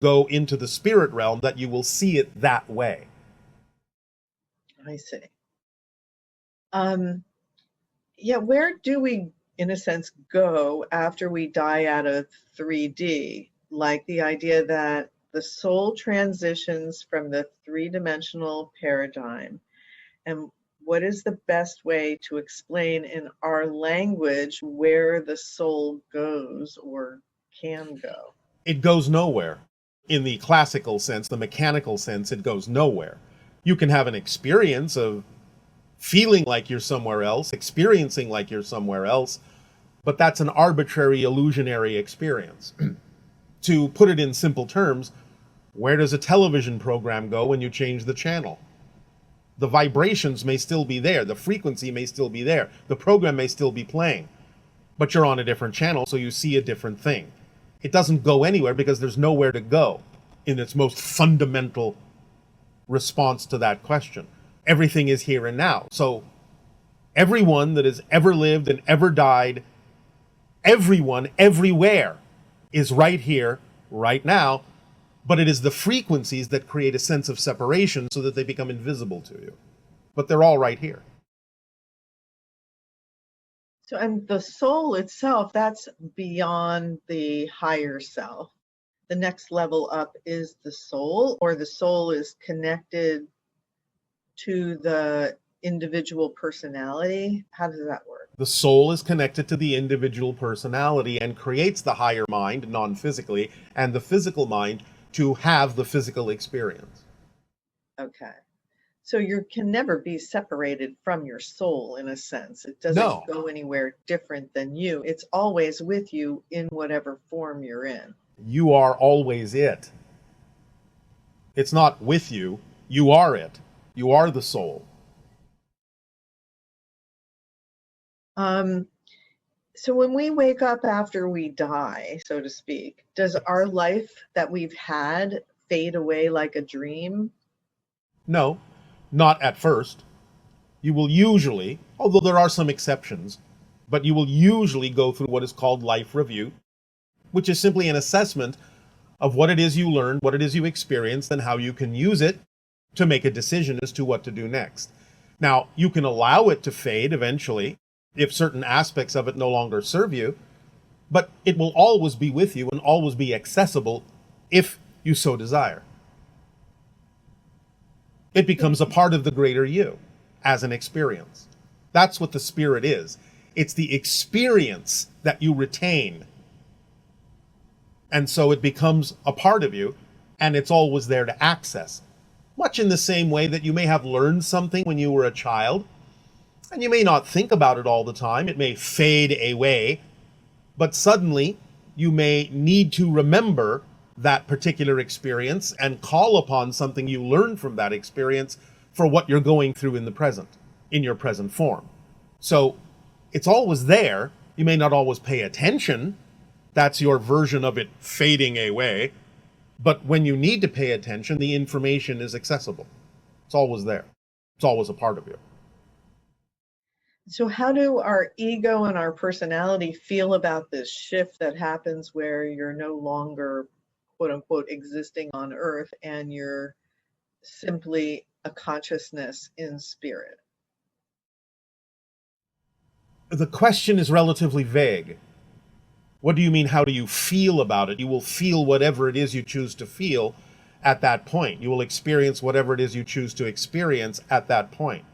go into the spirit realm that you will see it that way. I see. Yeah, where do we, in a sense, go after we die out of 3D? Like the idea that the soul transitions from the three-dimensional paradigm. And what is the best way to explain in our language where the soul goes or can go? It goes nowhere. In the classical sense, the mechanical sense, it goes nowhere. You can have an experience of feeling like you're somewhere else, experiencing like you're somewhere else, but that's an arbitrary, illusionary experience. To put it in simple terms, where does a television program go when you change the channel? The vibrations may still be there, the frequency may still be there, the program may still be playing, but you're on a different channel, so you see a different thing. It doesn't go anywhere because there's nowhere to go in its most fundamental response to that question. Everything is here and now. So everyone that has ever lived and ever died, everyone, everywhere, is right here, right now, but it is the frequencies that create a sense of separation so that they become invisible to you. But they're all right here. So, and the soul itself, that's beyond the higher self. The next level up is the soul, or the soul is connected to the individual personality? How does that work? The soul is connected to the individual personality and creates the higher mind, non-physically, and the physical mind to have the physical experience. Okay. So you can never be separated from your soul, in a sense. It doesn't go anywhere different than you. It's always with you in whatever form you're in. You are always it. It's not with you. You are it. You are the soul. So when we wake up after we die, so to speak, does our life that we've had fade away like a dream? No, not at first. You will usually, although there are some exceptions, but you will usually go through what is called life review, which is simply an assessment of what it is you learned, what it is you experienced, and how you can use it to make a decision as to what to do next. Now, you can allow it to fade eventually if certain aspects of it no longer serve you, but it will always be with you and always be accessible if you so desire. It becomes a part of the greater you as an experience. That's what the spirit is. It's the experience that you retain. And so it becomes a part of you, and it's always there to access. Much in the same way that you may have learned something when you were a child, and you may not think about it all the time. It may fade away, but suddenly you may need to remember that particular experience and call upon something you learned from that experience for what you're going through in the present, in your present form. So it's always there. You may not always pay attention. That's your version of it fading away. But when you need to pay attention, the information is accessible. It's always there. It's always a part of you. So how do our ego and our personality feel about this shift that happens where you're no longer, quote unquote, existing on earth and you're simply a consciousness in spirit? The question is relatively vague. What do you mean, how do you feel about it? You will feel whatever it is you choose to feel at that point. You will experience whatever it is you choose to experience at that point.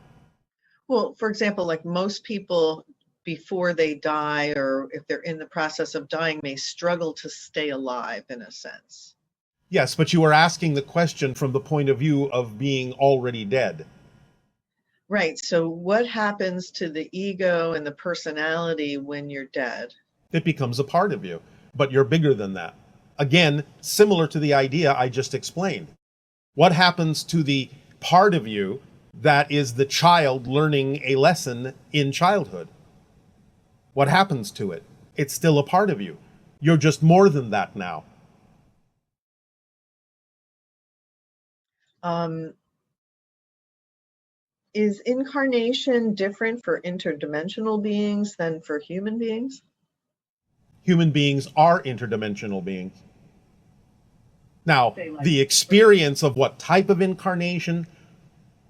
Well, for example, like most people before they die, or if they're in the process of dying, may struggle to stay alive in a sense. Yes, but you are asking the question from the point of view of being already dead. Right. So what happens to the ego and the personality when you're dead? It becomes a part of you, but you're bigger than that. Again, similar to the idea I just explained. What happens to the part of you that is the child learning a lesson in childhood? What happens to it? It's still a part of you. You're just more than that now. Is incarnation different for interdimensional beings than for human beings? Human beings are interdimensional beings. Now, the experience of what type of incarnation,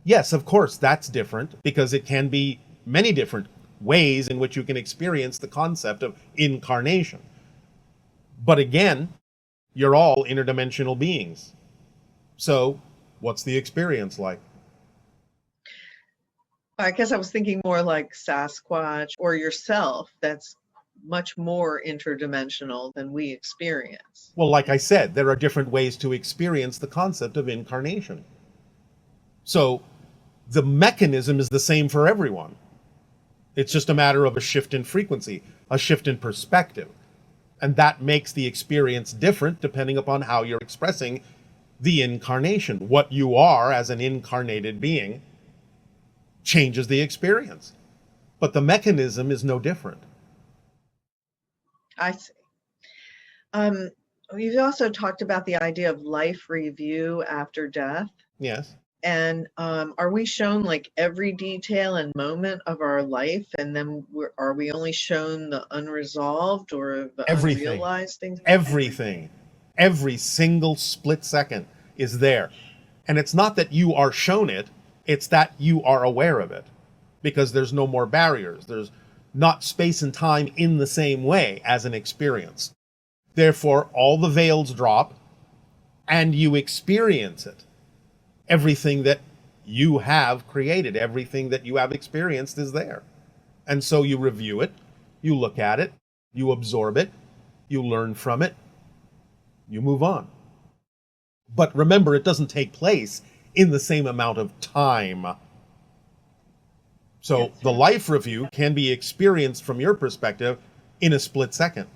yes, of course, that's different, because it can be many different ways in which you can experience the concept of incarnation. But again, you're all interdimensional beings. So, what's the experience like? I guess I was thinking more like Sasquatch or yourself. That's much more interdimensional than we experience. Well, like I said, there are different ways to experience the concept of incarnation. So, the mechanism is the same for everyone. It's just a matter of a shift in frequency, a shift in perspective. And that makes the experience different depending upon how you're expressing the incarnation. What you are as an incarnated being changes the experience. But the mechanism is no different. I see. We've also talked about the idea of life review after death. Yes. And are we shown like every detail and moment of our life, and then are we only shown the unresolved or the unrealized things? Everything. Every single split second is there. And it's not that you are shown it, it's that you are aware of it. Because there's no more barriers. There's not space and time in the same way as an experience. Therefore, all the veils drop, and you experience it. Everything that you have created, everything that you have experienced is there. And so you review it, you look at it, you absorb it, you learn from it, you move on. But remember, it doesn't take place in the same amount of time. So the life review can be experienced from your perspective in a split second.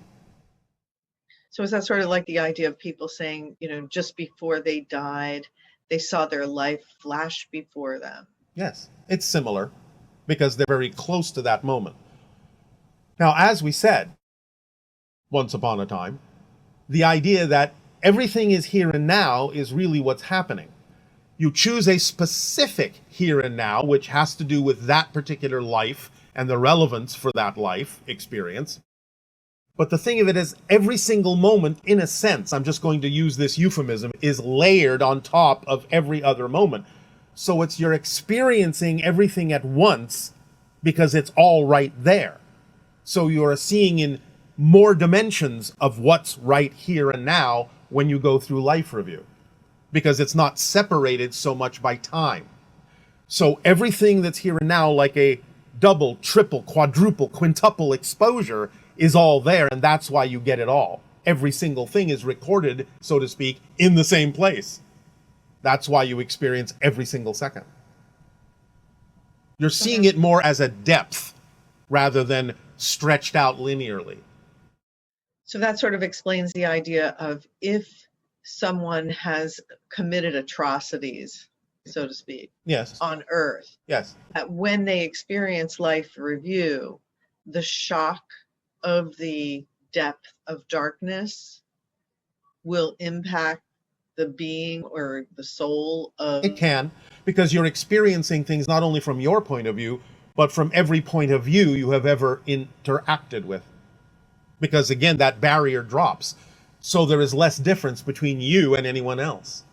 So is that sort of like the idea of people saying, just before they died, they saw their life flash before them? Yes, it's similar because they're very close to that moment. Now, as we said, once upon a time, the idea that everything is here and now is really what's happening. You choose a specific here and now, which has to do with that particular life and the relevance for that life experience. But the thing of it is, every single moment, in a sense, I'm just going to use this euphemism, is layered on top of every other moment. So you're experiencing everything at once because it's all right there. So you're seeing in more dimensions of what's right here and now when you go through life review, because it's not separated so much by time. So everything that's here and now, like a double, triple, quadruple, quintuple exposure, is all there, and that's why you get it all. Every single thing is recorded, so to speak, in the same place. That's why you experience every single second. You're seeing it more as a depth rather than stretched out linearly. So that sort of explains the idea of if someone has committed atrocities, so to speak, Yes. on Earth, Yes. that when they experience life review, the shock of the depth of darkness will impact the being or the soul of... It can, because you're experiencing things not only from your point of view, but from every point of view you have ever interacted with. Because again, that barrier drops. So there is less difference between you and anyone else.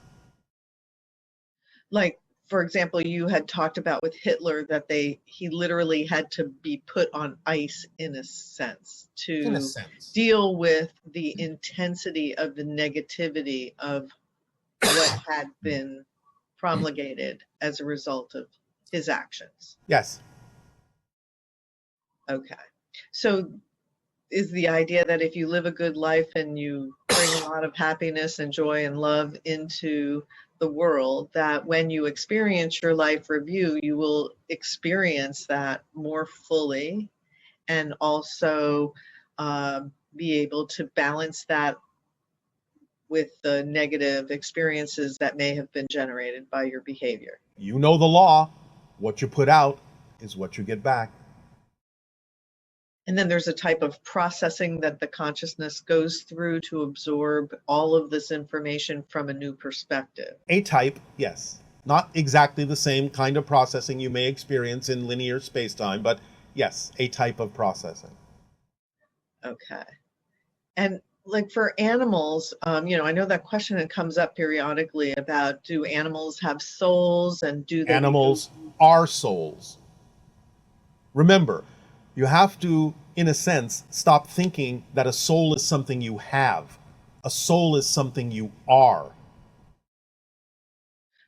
Like, for example, you had talked about with Hitler that he literally had to be put on ice in a sense to deal with the intensity of the negativity of what had been promulgated as a result of his actions. Yes. Okay. So is the idea that if you live a good life and you bring a lot of happiness and joy and love into the world, that when you experience your life review, you will experience that more fully and also be able to balance that with the negative experiences that may have been generated by your behavior? You know the law. What you put out is what you get back. And then there's a type of processing that the consciousness goes through to absorb all of this information from a new perspective. A type, yes. Not exactly the same kind of processing you may experience in linear space-time, but yes, a type of processing. Okay. And like for animals, I know that question that comes up periodically about, do animals have souls, and do they Animals are souls. Remember, you have to, in a sense, stop thinking that a soul is something you have. A soul is something you are.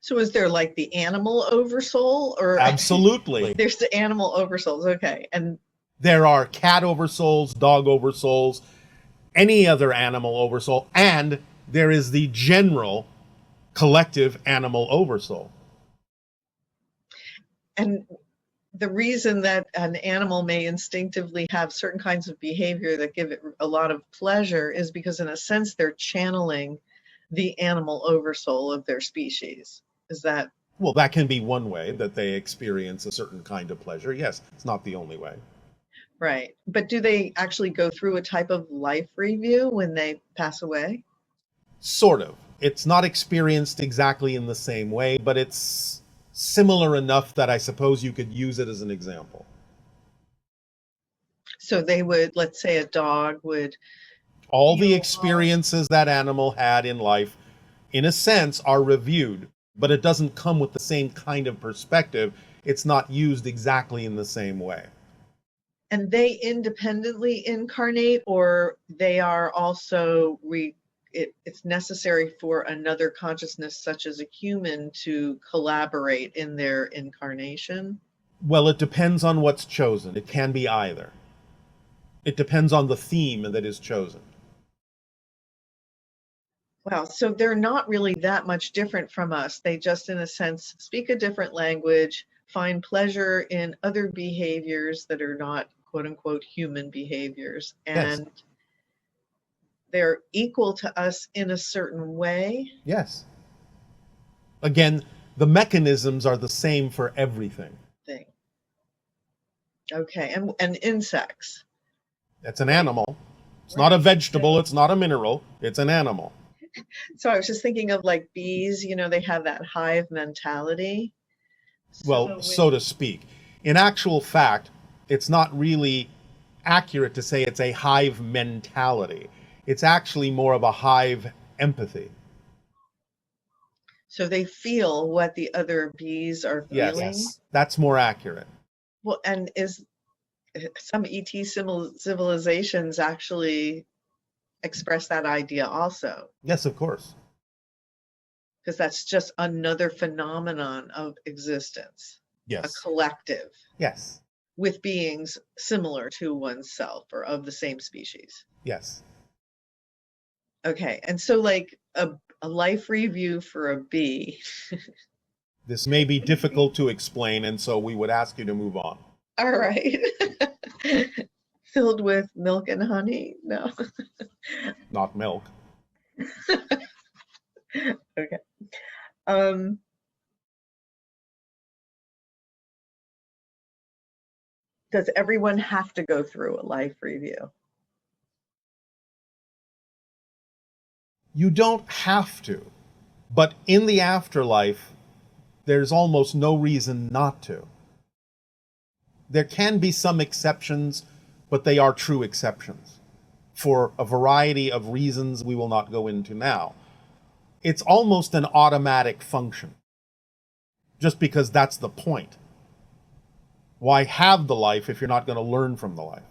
So is there like the animal oversoul, or Absolutely. there's the animal oversouls? Okay. And There are cat oversouls, dog oversouls, any other animal oversoul, and there is the general collective animal oversoul. and the reason that an animal may instinctively have certain kinds of behavior that give it a lot of pleasure is because, in a sense, they're channeling the animal oversoul of their species. Is that Well, that can be one way that they experience a certain kind of pleasure. Yes, it's not the only way. right? But do they actually go through a type of life review when they pass away? Sort of. It's not experienced exactly in the same way, but it's similar enough that I suppose you could use it as an example. So they would, let's say a dog would, All the feel experiences that animal had in life, in a sense, are reviewed, but it doesn't come with the same kind of perspective. It's not used exactly in the same way. and they independently incarnate, or they are also it's necessary for another consciousness such as a human to collaborate in their incarnation? Well, it depends on what's chosen. It can be either. It depends on the theme that is chosen. Wow, so they're not really that much different from us. They just, in a sense, speak a different language, find pleasure in other behaviors that are not quote unquote human behaviors, Yes. and they're equal to us in a certain way. Yes. Again, the mechanisms are the same for everything. Thing. Okay, and insects. It's an animal. It's not a vegetable. It's not a mineral. It's an animal. So I was just thinking of like bees, they have that hive mentality. Well, so to speak. In actual fact, it's not really accurate to say it's a hive mentality. It's actually more of a hive empathy. So they feel what the other bees are feeling. Yes, that's more accurate. Well, and is some ET civilizations actually express that idea also? Yes, of course. Because that's just another phenomenon of existence, a Yes. collective Yes. with beings similar to oneself or of the same species. Yes. Okay, and so like a life review for a bee. This may be difficult to explain, and so we would ask you to move on. All right. Filled with milk and honey? No. Not milk. Okay. Does everyone have to go through a life review? You don't have to, but in the afterlife, there's almost no reason not to. There can be some exceptions, but they are true exceptions for a variety of reasons we will not go into now. It's almost an automatic function, just because that's the point. Why have the life if you're not going to learn from the life?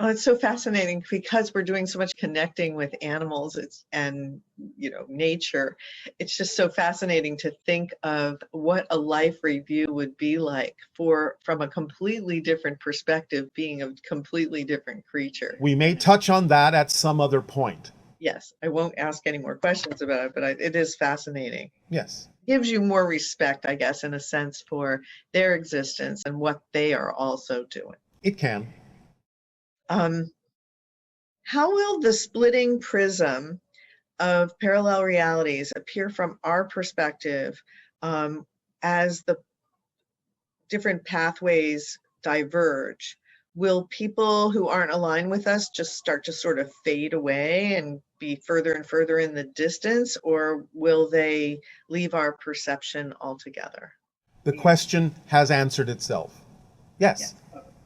Oh, it's so fascinating because we're doing so much connecting with animals and nature. It's just so fascinating to think of what a life review would be like from a completely different perspective, being a completely different creature. We may touch on that at some other point. Yes, I won't ask any more questions about it, but it is fascinating. Yes. Gives you more respect, I guess, in a sense, for their existence and what they are also doing. It can. How will the splitting prism of parallel realities appear from our perspective as the different pathways diverge? Will people who aren't aligned with us just start to sort of fade away and be further and further in the distance, or will they leave our perception altogether? The question has answered itself. Yes.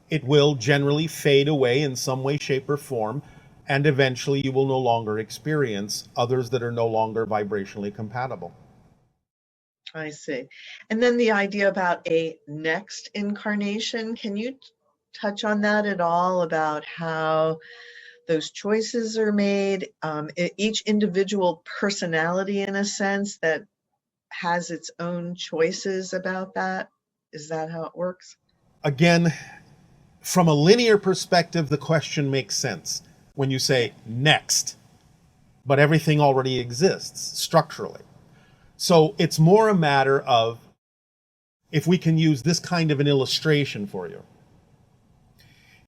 It will generally fade away in some way, shape, or form, and eventually you will no longer experience others that are no longer vibrationally compatible. I see. And then the idea about a next incarnation, can you touch on that at all, about how those choices are made? Each individual personality, in a sense, that has its own choices about that. Is that how it works? Again, from a linear perspective, the question makes sense when you say next, but everything already exists structurally. So it's more a matter of, if we can use this kind of an illustration for you.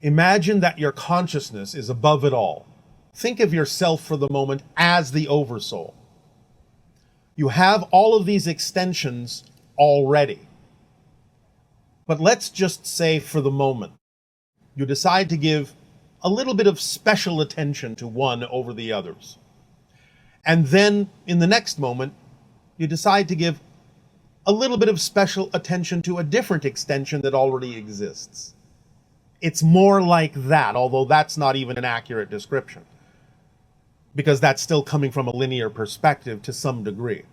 Imagine that your consciousness is above it all. Think of yourself for the moment as the oversoul. You have all of these extensions already. But let's just say for the moment, you decide to give a little bit of special attention to one over the others. And then in the next moment, you decide to give a little bit of special attention to a different extension that already exists. It's more like that, although that's not even an accurate description, because that's still coming from a linear perspective to some degree.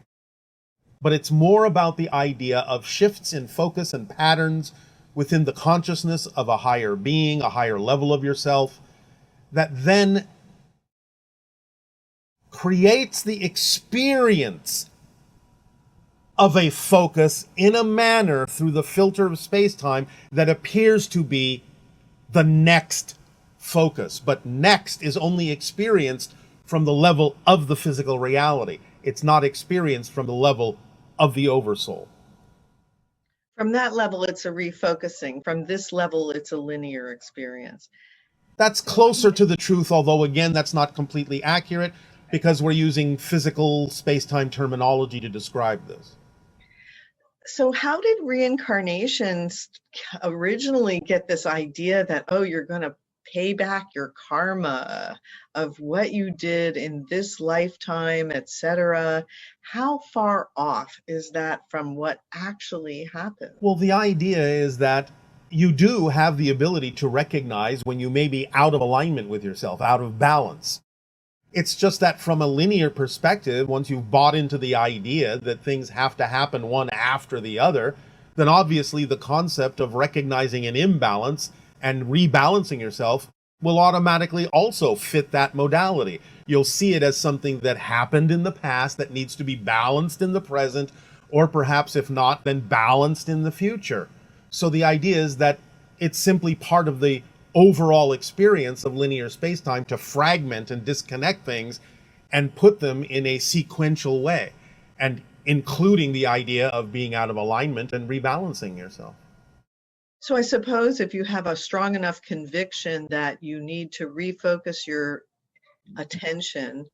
But it's more about the idea of shifts in focus and patterns within the consciousness of a higher being, a higher level of yourself, that then creates the experience of a focus in a manner through the filter of space-time that appears to be the next focus. But next is only experienced from the level of the physical reality. It's not experienced from the level of the oversoul. From that level, it's a refocusing. From this level, it's a linear experience. That's closer to the truth, although again, that's not completely accurate, because we're using physical space-time terminology to describe this. So how did reincarnations originally get this idea that, oh, you're going to pay back your karma of what you did in this lifetime, etc.? How far off is that from what actually happened? Well, the idea is that you do have the ability to recognize when you may be out of alignment with yourself, out of balance. It's just that from a linear perspective, once you've bought into the idea that things have to happen one after the other, then obviously the concept of recognizing an imbalance and rebalancing yourself will automatically also fit that modality. You'll see it as something that happened in the past that needs to be balanced in the present, or perhaps if not, then balanced in the future. So the idea is that it's simply part of the overall experience of linear space-time to fragment and disconnect things and put them in a sequential way, and including the idea of being out of alignment and rebalancing yourself. So I suppose if you have a strong enough conviction that you need to refocus your attention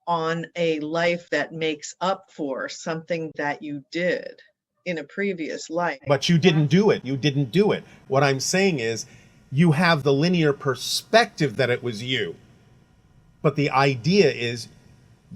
on a life that makes up for something that you did in a previous life. But you didn't do it. You didn't do it. What I'm saying is, you have the linear perspective that it was you. But the idea is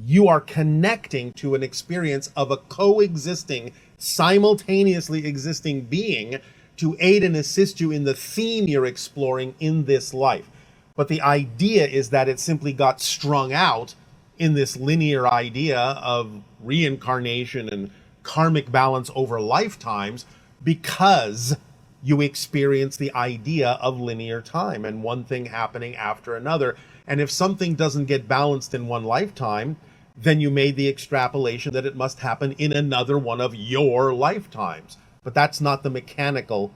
you are connecting to an experience of a coexisting, simultaneously existing being to aid and assist you in the theme you're exploring in this life. But the idea is that it simply got strung out in this linear idea of reincarnation and karmic balance over lifetimes, because you experience the idea of linear time and one thing happening after another. And if something doesn't get balanced in one lifetime, then you made the extrapolation that it must happen in another one of your lifetimes. But that's not the mechanical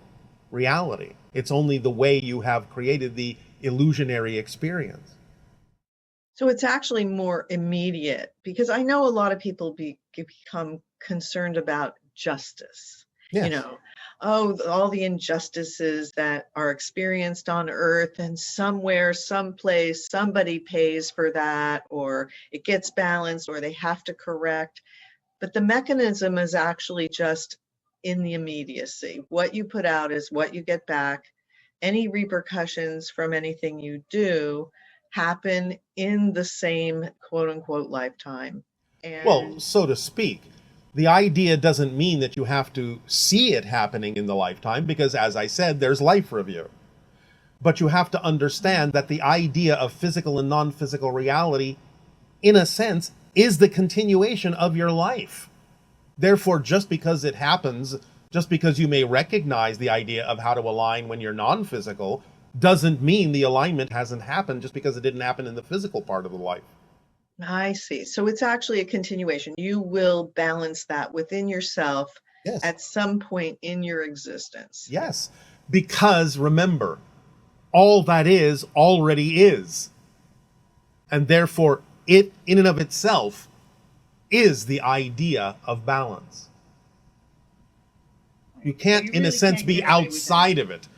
reality. It's only the way you have created the illusionary experience. So it's actually more immediate, because I know a lot of people become concerned about justice. Yes. You know, oh, all the injustices that are experienced on Earth, and somewhere, someplace, somebody pays for that, or it gets balanced, or they have to correct. But the mechanism is actually just in the immediacy. What you put out is what you get back. Any repercussions from anything you do happen in the same quote unquote lifetime. And well, so to speak. The idea doesn't mean that you have to see it happening in the lifetime, because as I said, there's life review. But you have to understand that the idea of physical and non-physical reality, in a sense, is the continuation of your life. Therefore, just because it happens, just because you may recognize the idea of how to align when you're non-physical, doesn't mean the alignment hasn't happened just because it didn't happen in the physical part of the life. I see. So it's actually a continuation. You will balance that within yourself Yes. at some point in your existence. Yes, because remember, all that is already is. And therefore, it in and of itself is the idea of balance. You can't, You in a really sense, can't be get away with outside of it.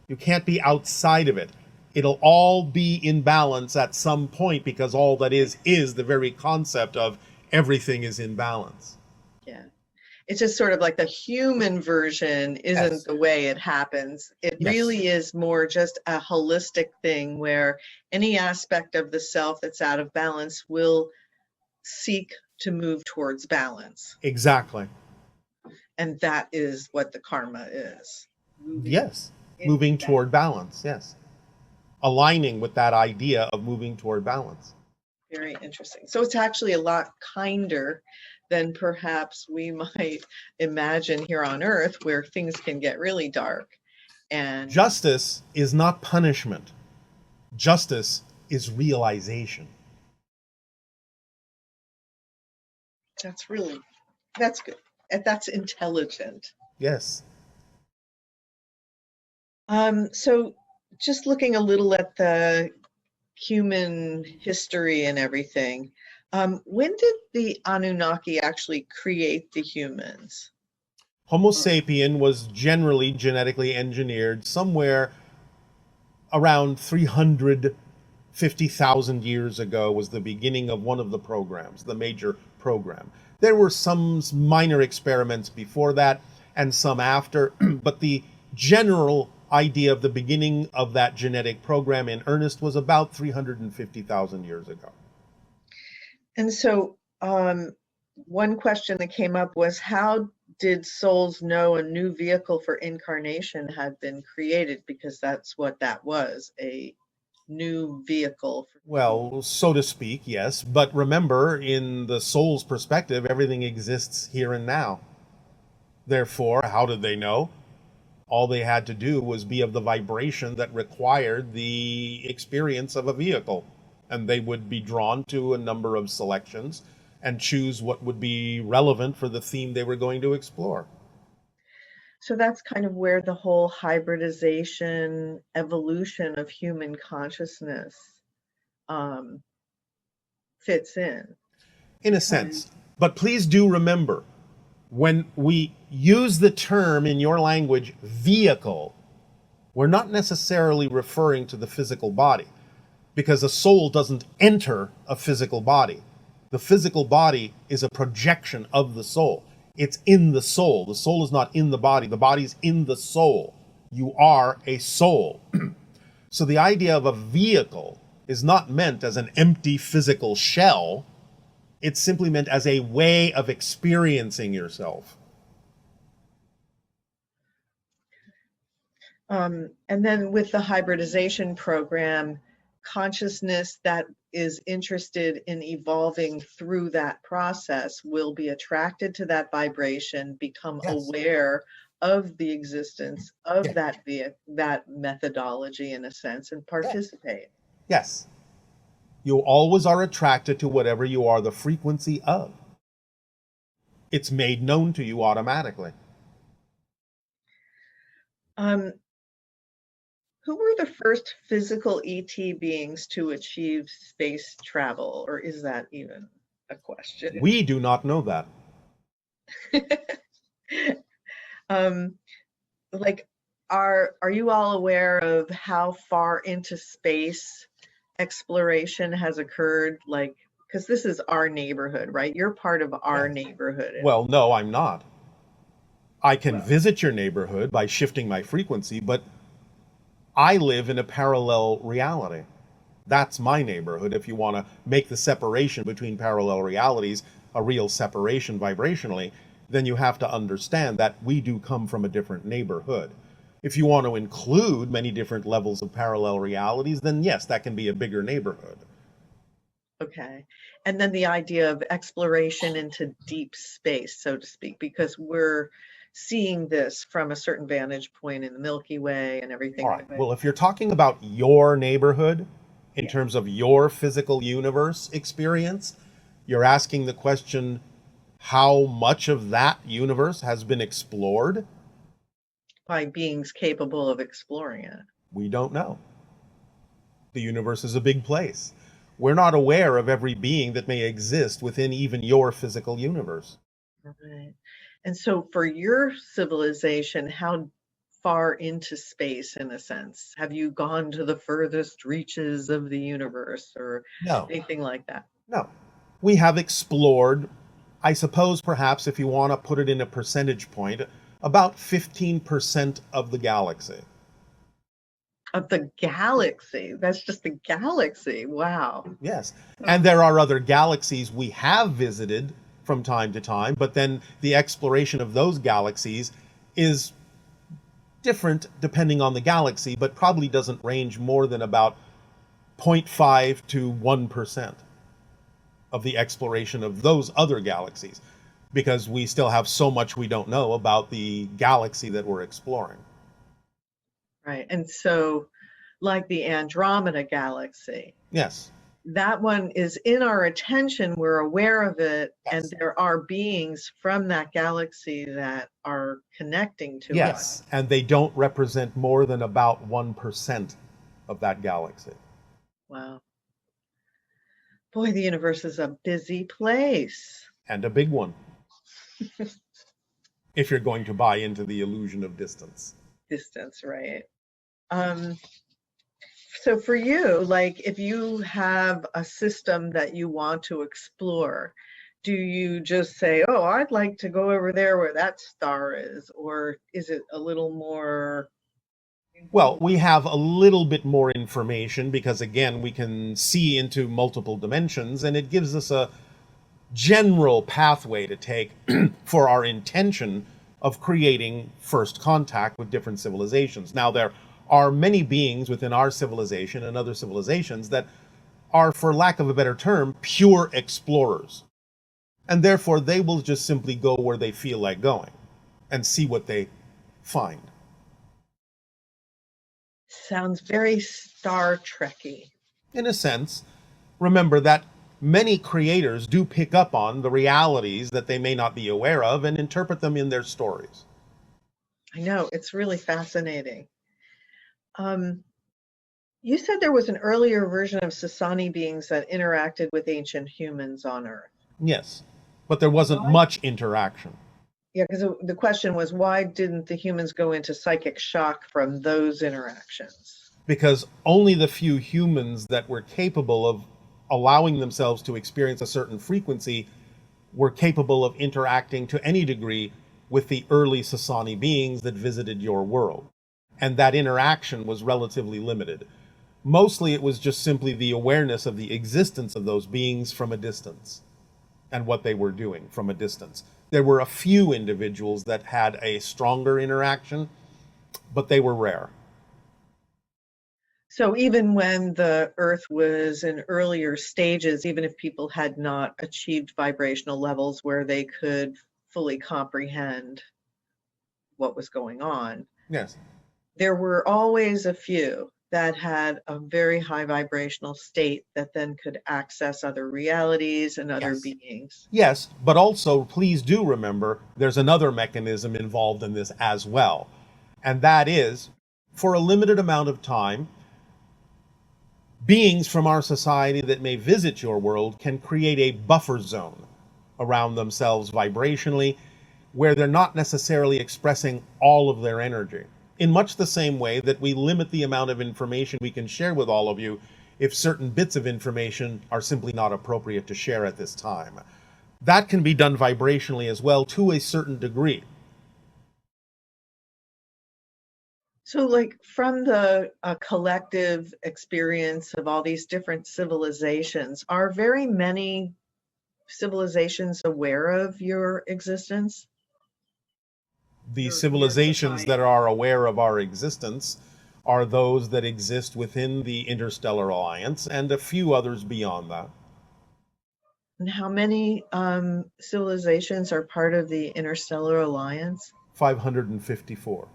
You can't be outside of it. It'll all be in balance at some point because all that is the very concept of everything is in balance. Yeah. It's just sort of like the human version isn't Yes. the way it happens. It Yes. really is more just a holistic thing where any aspect of the self that's out of balance will seek to move towards balance. Exactly. And that is what the karma is. Yes. into Moving balance. toward balance. Yes. Aligning with that idea of moving toward balance. Very interesting. So it's actually a lot kinder than perhaps we might imagine here on Earth, where things can get really dark. And Justice is not punishment. Justice is realization. that's good. And that's intelligent. Yes. So just looking a little at the human history and everything, when did the Anunnaki actually create the humans? Homo sapien was generally genetically engineered somewhere around 350,000 years ago was the beginning of one of the programs, the major program. There were some minor experiments before that and some after, but the general idea of the beginning of that genetic program in earnest was about 350,000 years ago. And so one question that came up was, how did souls know a new vehicle for incarnation had been created? Because that's what that was, a new vehicle. Well, so to speak, yes. But remember, in the soul's perspective, everything exists here and now. Therefore, how did they know? All they had to do was be of the vibration that required the experience of a vehicle. And they would be drawn to a number of selections and choose what would be relevant for the theme they were going to explore. So that's kind of where the whole hybridization, evolution of human consciousness fits in. In a sense. But please do remember, when we use the term in your language, vehicle, we're not necessarily referring to the physical body, because a soul doesn't enter a physical body. The physical body is a projection of the soul. It's in the soul. The soul is not in the body's in the soul. You are a soul. So the idea of a vehicle is not meant as an empty physical shell. It's simply meant as a way of experiencing yourself. And then with the hybridization program, consciousness that is interested in evolving through that process will be attracted to that vibration, become aware of the existence of that methodology in a sense, and participate. Yes. You always are attracted to whatever you are the frequency of. It's made known to you automatically. Who were the first physical ET beings to achieve space travel, or is that even a question? We do not know that. Like, are you all aware of how far into space exploration has occurred? Like, because this is our neighborhood, right? You're part of our neighborhood. Well, no, I'm not. I can visit your neighborhood by shifting my frequency, but I live in a parallel reality. That's my neighborhood. If you want to make the separation between parallel realities a real separation vibrationally, then you have to understand that we do come from a different neighborhood. If you want to include many different levels of parallel realities, then yes, that can be a bigger neighborhood. Okay. And then the idea of exploration into deep space, so to speak, because we're seeing this from a certain vantage point in the Milky Way and everything. All right. Well, if you're talking about your neighborhood in Yeah. terms of your physical universe experience, you're asking the question, how much of that universe has been explored? By beings capable of exploring it. We don't know. The universe is a big place. We're not aware of every being that may exist within even your physical universe. Right. And so for your civilization, how far into space, in a sense? Have you gone to the furthest reaches of the universe or No. anything like that? No. We have explored, I suppose perhaps if you want to put it in a percentage point, about 15% of the galaxy. Of the galaxy. That's just the galaxy. Wow. Yes. And there are other galaxies we have visited from time to time, but then the exploration of those galaxies is different depending on the galaxy, but probably doesn't range more than about 0.5 to 1% of the exploration of those other galaxies, because we still have so much we don't know about the galaxy that we're exploring. Right. And so, like the Andromeda galaxy, Yes. that one is in our attention, we're aware of it, and Yes. there are beings from that galaxy that are connecting to Yes. us. And they don't represent more than about 1% of that galaxy. Wow. Boy, the universe is a busy place. And a big one. If you're going to buy into the illusion of distance. Distance, right? So for you, like if you have a system that you want to explore, do you just say, oh, I'd like to go over there where that star is? Or is it a little more? Well, we have a little bit more information because, again, we can see into multiple dimensions, and it gives us a general pathway to take for our intention of creating first contact with different civilizations. Now, there are many beings within our civilization and other civilizations that are, for lack of a better term, pure explorers. And therefore, they will just simply go where they feel like going and see what they find. Sounds very Star Trek-y. In a sense, remember that many creators do pick up on the realities that they may not be aware of and interpret them in their stories. I know, it's really fascinating. You said there was an earlier version of Sasani beings that interacted with ancient humans on Earth. Yes, but there wasn't much interaction. Yeah, because the question was, why didn't the humans go into psychic shock from those interactions? Because only the few humans that were capable of allowing themselves to experience a certain frequency were capable of interacting to any degree with the early Sasani beings that visited your world. And that interaction was relatively limited. Mostly it was just simply the awareness of the existence of those beings from a distance and what they were doing from a distance. There were a few individuals that had a stronger interaction, but they were rare. So even when the Earth was in earlier stages, even if people had not achieved vibrational levels where they could fully comprehend what was going on, Yes. there were always a few that had a very high vibrational state that then could access other realities and other Yes. beings. Yes, but also please do remember there's another mechanism involved in this as well. And that is, for a limited amount of time, beings from our society that may visit your world can create a buffer zone around themselves vibrationally where they're not necessarily expressing all of their energy. In much the same way that we limit the amount of information we can share with all of you if certain bits of information are simply not appropriate to share at this time. That can be done vibrationally as well to a certain degree. So like from the collective experience of all these different civilizations, are very many civilizations aware of your existence? The civilizations that are aware of our existence are those that exist within the Interstellar Alliance and a few others beyond that. And how many civilizations are part of the Interstellar Alliance? 554.